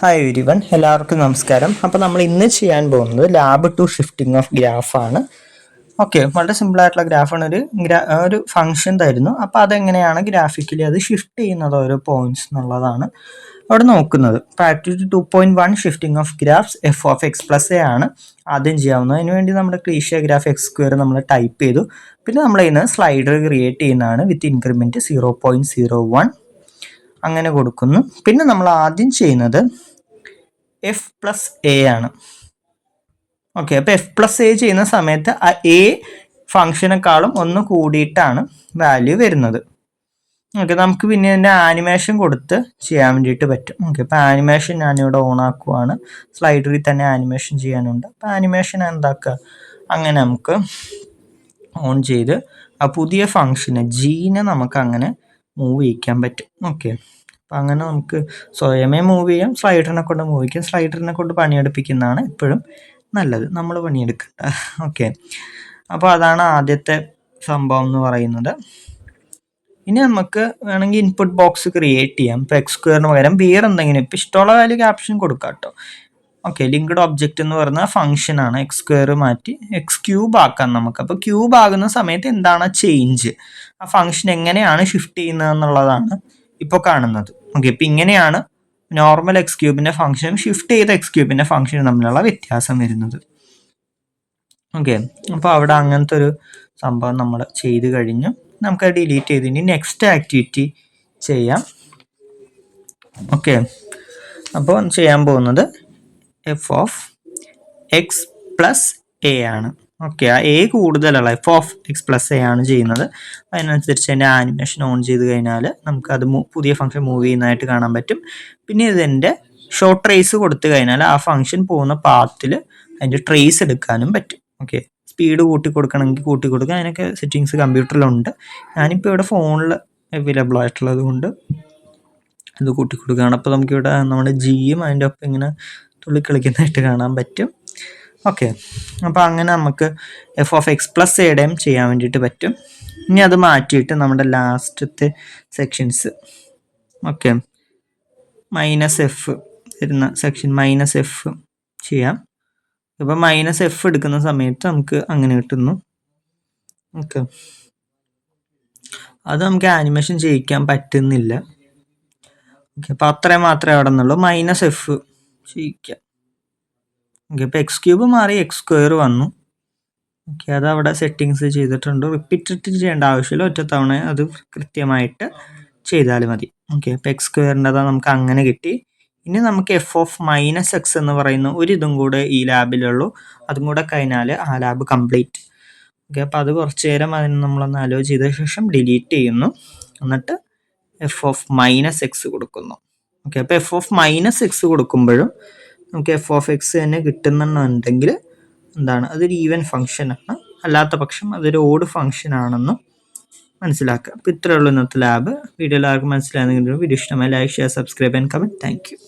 Hi everyone, എല്ലാവർക്കും നമസ്കാരം. അപ്പോൾ നമ്മൾ ഇന്ന് ചെയ്യാൻ പോകുന്നത് ലാബ് ടു ഷിഫ്റ്റിംഗ് ഓഫ് ഗ്രാഫാണ്. ഓക്കെ, വളരെ സിമ്പിളായിട്ടുള്ള ഗ്രാഫാണ്. ഒരു ഫംഗ്ഷൻ തരുന്നു. അപ്പോൾ അതെങ്ങനെയാണ് ഗ്രാഫിക്കലി അത് ഷിഫ്റ്റ് ചെയ്യുന്നത് ഓരോ പോയിന്റ്സ് എന്നുള്ളതാണ് അവിടെ നോക്കുന്നത്. ഇപ്പോൾ activity 2.1 shifting of graphs f of x plus a ആണ് ആദ്യം ചെയ്യാവുന്നത്. അതിനുവേണ്ടി നമ്മുടെ ക്ലീഷിയ ഗ്രാഫ് എക്സ് സ്ക്വയർ നമ്മൾ ടൈപ്പ് ചെയ്തു. പിന്നെ നമ്മൾ ഇതിന് സ്ലൈഡർ ക്രിയേറ്റ് ചെയ്യുന്നതാണ് വിത്ത് ഇൻക്രിമെൻറ്റ് 0.01 അങ്ങനെ കൊടുക്കുന്നു. പിന്നെ നമ്മൾ ആദ്യം ചെയ്യുന്നത് എഫ് പ്ലസ് എ ആണ്. ഓക്കെ, അപ്പോൾ എഫ് പ്ലസ് എ ചെയ്യുന്ന സമയത്ത് ആ എ ഫംഗ്ഷനേക്കാളും ഒന്ന് കൂടിയിട്ടാണ് വാല്യൂ വരുന്നത്. ഓക്കെ, നമുക്ക് പിന്നെ ഇതിൻ്റെ ആനിമേഷൻ കൊടുത്ത് ചെയ്യാൻ വേണ്ടിയിട്ട് പറ്റും. ഓക്കെ, അപ്പോൾ ആനിമേഷൻ ഞാനിവിടെ ഓൺ ആക്കുവാണ്. സ്ലൈഡറിൽ തന്നെ ആനിമേഷൻ ചെയ്യാനുണ്ട്. അപ്പോൾ ആനിമേഷൻ എന്താക്കുക, അങ്ങനെ നമുക്ക് ഓൺ ചെയ്ത് ആ പുതിയ ഫംഗ്ഷന് ജീനെ നമുക്ക് അങ്ങനെ മൂവ് ചെയ്യിക്കാൻ പറ്റും. ഓക്കെ, അപ്പം അങ്ങനെ നമുക്ക് സ്വയമേ മൂവ് ചെയ്യാം, സ്ലൈഡറിനെ കൊണ്ട് മൂവ് ചെയ്യിക്കാം. സ്ലൈഡറിനെ കൊണ്ട് പണിയെടുപ്പിക്കുന്നതാണ് എപ്പോഴും നല്ലത്, നമ്മൾ പണിയെടുക്കണ്ട. ഓക്കെ, അപ്പോൾ അതാണ് ആദ്യത്തെ സംഭവം എന്ന് പറയുന്നത്. ഇനി നമുക്ക് വേണമെങ്കിൽ ഇൻപുട്ട് ബോക്സ് ക്രിയേറ്റ് ചെയ്യാം. ഇപ്പോൾ എക്സ് സ്ക്വയറിന് പകരം വേറെ എന്തെങ്കിലും ഇപ്പോൾ ഇഷ്ടമുള്ള വാല്യൂ ക്യാപ്ഷൻ കൊടുക്കാം കേട്ടോ. ഓക്കെ, ലിങ്ക്ഡ് ഒബ്ജക്റ്റ് എന്ന് പറയുന്ന ഫംഗ്ഷനാണ്. എക്സ് സ്ക്വയർ മാറ്റി എക്സ് ക്യൂബ് ആക്കാം നമുക്ക്. അപ്പോൾ ക്യൂബ് ആകുന്ന സമയത്ത് എന്താണ് ചേഞ്ച്, ആ ഫംഗ്ഷൻ എങ്ങനെയാണ് ഷിഫ്റ്റ് ചെയ്യുന്നത് എന്നുള്ളതാണ് ഇപ്പോൾ കാണുന്നത്. ഓക്കെ, ഇപ്പം ഇങ്ങനെയാണ് നോർമൽ എക്സ് ക്യൂബിൻ്റെ ഫംഗ്ഷനും ഷിഫ്റ്റ് ചെയ്ത എക്സ് ക്യൂബിൻ്റെ ഫംഗ്ഷനും തമ്മിലുള്ള വ്യത്യാസം വരുന്നത്. ഓക്കെ, അപ്പോൾ അവിടെ അങ്ങനത്തെ ഒരു സംഭവം നമ്മൾ ചെയ്ത് കഴിഞ്ഞു. നമുക്ക് ഡിലീറ്റ് ചെയ്ത് ഇനി നെക്സ്റ്റ് ആക്ടിവിറ്റി ചെയ്യാം. ഓക്കെ, അപ്പോൾ ചെയ്യാൻ പോകുന്നത് F of x plus a ആണ്. ഓക്കെ, ആ എ കൂടുതലുള്ള F of x plus a ആണ് ചെയ്യുന്നത്. അതിനനുസരിച്ച് അതിൻ്റെ ആനിമേഷൻ ഓൺ ചെയ്ത് കഴിഞ്ഞാൽ നമുക്കത് പുതിയ ഫംഗ്ഷൻ മൂവ് ചെയ്യുന്നതായിട്ട് കാണാൻ പറ്റും. പിന്നെ ഇതിൻ്റെ ഷോർട്ട് ട്രേസ് കൊടുത്തു കഴിഞ്ഞാൽ ആ ഫംഗ്ഷൻ പോകുന്ന പാത്തിൽ അതിൻ്റെ ട്രേസ് എടുക്കാനും പറ്റും. ഓക്കെ, സ്പീഡ് കൂട്ടി കൊടുക്കണമെങ്കിൽ കൂട്ടി കൊടുക്കുക. അതിനൊക്കെ സെറ്റിങ്സ് കമ്പ്യൂട്ടറിലുണ്ട്. ഞാനിപ്പോൾ ഇവിടെ ഫോണിൽ അവൈലബിൾ ആയിട്ടുള്ളത് കൊണ്ട് ഇത് കൂട്ടി കൊടുക്കുകയാണ്. അപ്പോൾ നമുക്കിവിടെ നമ്മുടെ ജിയും അതിൻ്റെ ഒപ്പം ഇങ്ങനെ തുള്ളിക്കളിക്കുന്നതായിട്ട് കാണാൻ പറ്റും. ഓക്കെ, അപ്പോൾ അങ്ങനെ നമുക്ക് എഫ് ഓഫ് എക്സ് പ്ലസ് എയുടെയും ചെയ്യാൻ വേണ്ടിയിട്ട് പറ്റും. ഇനി അത് മാറ്റിയിട്ട് നമ്മുടെ ലാസ്റ്റത്തെ സെക്ഷൻസ്, ഓക്കെ, മൈനസ് എഫ് വരുന്ന സെക്ഷൻ മൈനസ് എഫ് ചെയ്യാം. ഇപ്പോൾ മൈനസ് എഫ് എടുക്കുന്ന സമയത്ത് നമുക്ക് അങ്ങനെ കിട്ടുന്നു. ഓക്കെ, അത് നമുക്ക് ആനിമേഷൻ ചെയ്യിക്കാൻ പറ്റുന്നില്ല. ഓക്കെ, അപ്പോൾ അത്രയും മാത്രമേ അവിടെ നിന്നുള്ളൂ. മൈനസ് എഫ് ചെയ്യിക്കാം. ഓക്കെ, ഇപ്പോൾ എക്സ് ക്യൂബ് മാറി എക്സ് സ്ക്വയർ വന്നു. ഓക്കെ, അതവിടെ സെറ്റിങ്സ് ചെയ്തിട്ടുണ്ട്. റിപ്പീറ്റ് ചെയ്യേണ്ട ആവശ്യമില്ല, ഒറ്റ തവണ അത് കൃത്യമായിട്ട് ചെയ്താൽ മതി. ഓക്കെ, ഇപ്പോൾ എക്സ് സ്ക്വയറിൻ്റെ നമുക്ക് അങ്ങനെ കിട്ടി. ഇനി നമുക്ക് എഫ് ഓഫ് മൈനസ് എക്സ് എന്ന് പറയുന്ന ഒരു ഇതും കൂടെ ഈ ലാബിലുള്ളൂ. അതും കൂടെ കഴിഞ്ഞാൽ ആ ലാബ് കംപ്ലീറ്റ്. ഓക്കെ, അപ്പോൾ അത് കുറച്ച് നേരം അതിന് നമ്മളൊന്ന് അലോ ചെയ്ത ശേഷം ഡിലീറ്റ് ചെയ്യുന്നു. എന്നിട്ട് എഫ് ഓഫ് മൈനസ് എക്സ് കൊടുക്കുന്നു. ഓക്കെ, അപ്പോൾ എഫ് ഓഫ് മൈനസ് എക്സ് കൊടുക്കുമ്പോഴും നമുക്ക് എഫ് ഓഫ് എക്സ് തന്നെ കിട്ടുന്നുണ്ടെങ്കിൽ എന്താണ്, അതൊരു ഈവൻ ഫംഗ്ഷനാണ്. അല്ലാത്ത പക്ഷം അതൊരു ഓഡ് ഫംഗ്ഷൻ ആണെന്നും മനസ്സിലാക്കുക. അപ്പോൾ ഇത്രയേ ഉള്ളൂ ഇന്നത്തെ ലാബ്. വീഡിയോ എല്ലാവർക്കും മനസ്സിലായെങ്കിൽ വീഡിയോ ഇഷ്ടമായി like, share, subscribe and comment. Thank you.